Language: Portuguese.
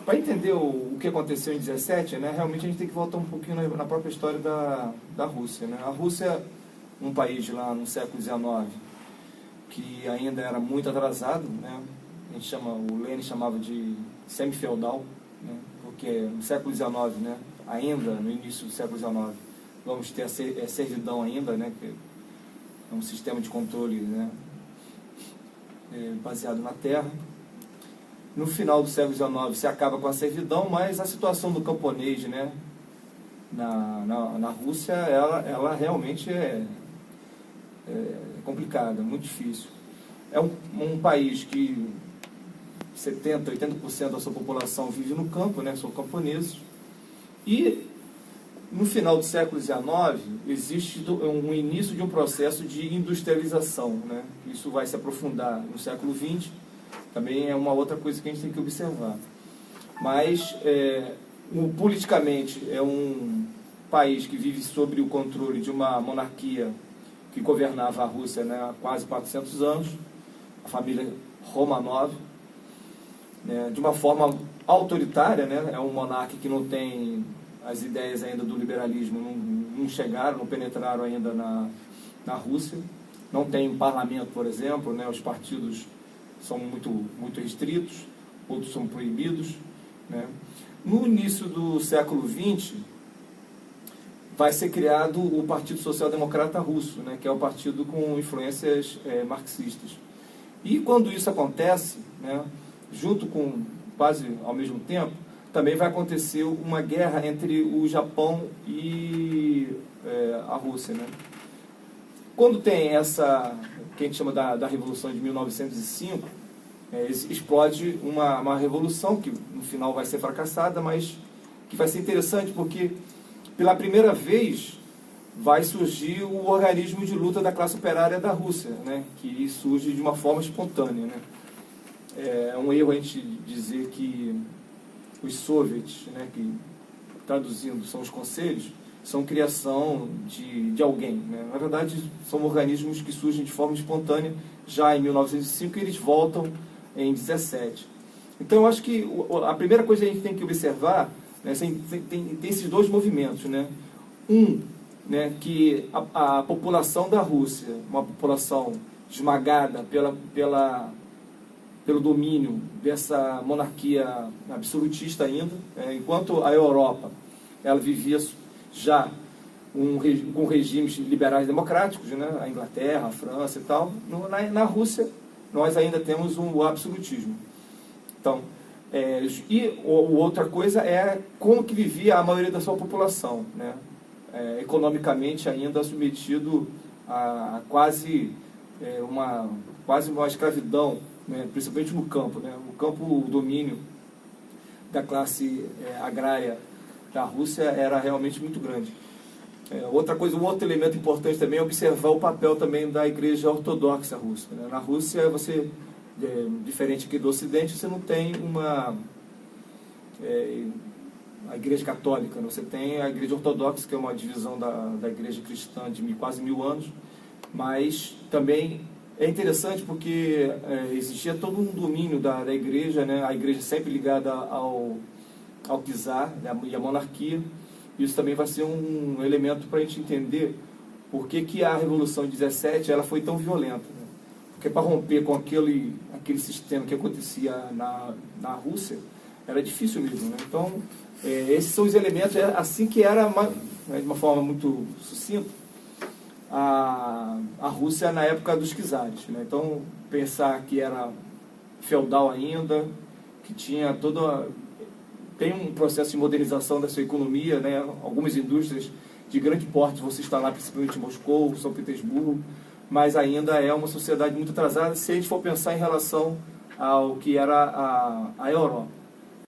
Para entender o que aconteceu em 17, né, realmente a gente tem que voltar um pouquinho na própria história da Rússia. Né? A Rússia, um país lá no século XIX, que ainda era muito atrasado, né? O Lenin chamava de semi-feudal, né? Porque no século XIX, né, ainda no início do século XIX, vamos ter a servidão ainda, né, que é um sistema de controle, né, baseado na terra. No final do século XIX se acaba com a servidão, mas a situação do camponês, né, na Rússia, ela realmente é complicada, muito difícil. É um país que 70%, 80% da sua população vive no campo, né, são camponeses. E no final do século XIX existe um início de um processo de industrialização, né? Isso vai se aprofundar no século XX, também é uma outra coisa que a gente tem que observar. Mas, politicamente, é um país que vive sob o controle de uma monarquia que governava a Rússia, né, há quase 400 anos, a família Romanov, né, de uma forma autoritária, né, é um monarca que não tem as ideias ainda do liberalismo, não chegaram, não penetraram ainda na Rússia, não tem parlamento, por exemplo, né, os partidos são muito restritos, outros são proibidos. Né. No início do século XX, vai ser criado o Partido Social Democrata Russo, né, que é o partido com influências marxistas. E quando isso acontece, né, junto com, quase ao mesmo tempo, também vai acontecer uma guerra entre o Japão e a Rússia. Né? Quando tem essa, que a gente chama da Revolução de 1905, explode uma revolução que no final vai ser fracassada, mas que vai ser interessante porque pela primeira vez vai surgir o organismo de luta da classe operária da Rússia, né? Que surge de uma forma espontânea. Né? É um erro a gente dizer que os soviets, né, que traduzindo são os conselhos, são criação de alguém. Né? Na verdade, são organismos que surgem de forma espontânea já em 1905 e eles voltam em 17. Então, eu acho que a primeira coisa que a gente tem que observar, né, tem esses dois movimentos. Né? Né, que a população da Rússia, uma população esmagada pelo domínio dessa monarquia absolutista ainda, enquanto a Europa ela vivia já com regimes liberais democráticos, né, a Inglaterra, a França e tal, na Rússia nós ainda temos o absolutismo. Então, outra coisa é como que vivia a maioria da sua população, né, economicamente ainda submetido a quase uma escravidão, né, principalmente no campo. Né? No campo, o domínio da classe agrária da Rússia era realmente muito grande. Um outro elemento importante também é observar o papel também da Igreja Ortodoxa russa. Né? Na Rússia, diferente aqui do Ocidente, você não tem a Igreja Católica, né? Você tem a Igreja Ortodoxa, que é uma divisão da Igreja Cristã de quase 1000 anos, mas também é interessante porque existia todo um domínio da Igreja, né? A Igreja sempre ligada ao czar, né? E à monarquia. Isso também vai ser um elemento para a gente entender por que a Revolução de 17 ela foi tão violenta. Né? Porque para romper com aquele sistema que acontecia na Rússia, era difícil mesmo. Né? Então, esses são os elementos, assim que era, de uma forma muito sucinta, a Rússia na época dos czares. Né? Então, pensar que era feudal ainda, que tinha tem um processo de modernização da sua economia, né? Algumas indústrias de grande porte vão se instalar principalmente em Moscou, São Petersburgo, mas ainda é uma sociedade muito atrasada se a gente for pensar em relação ao que era a Europa.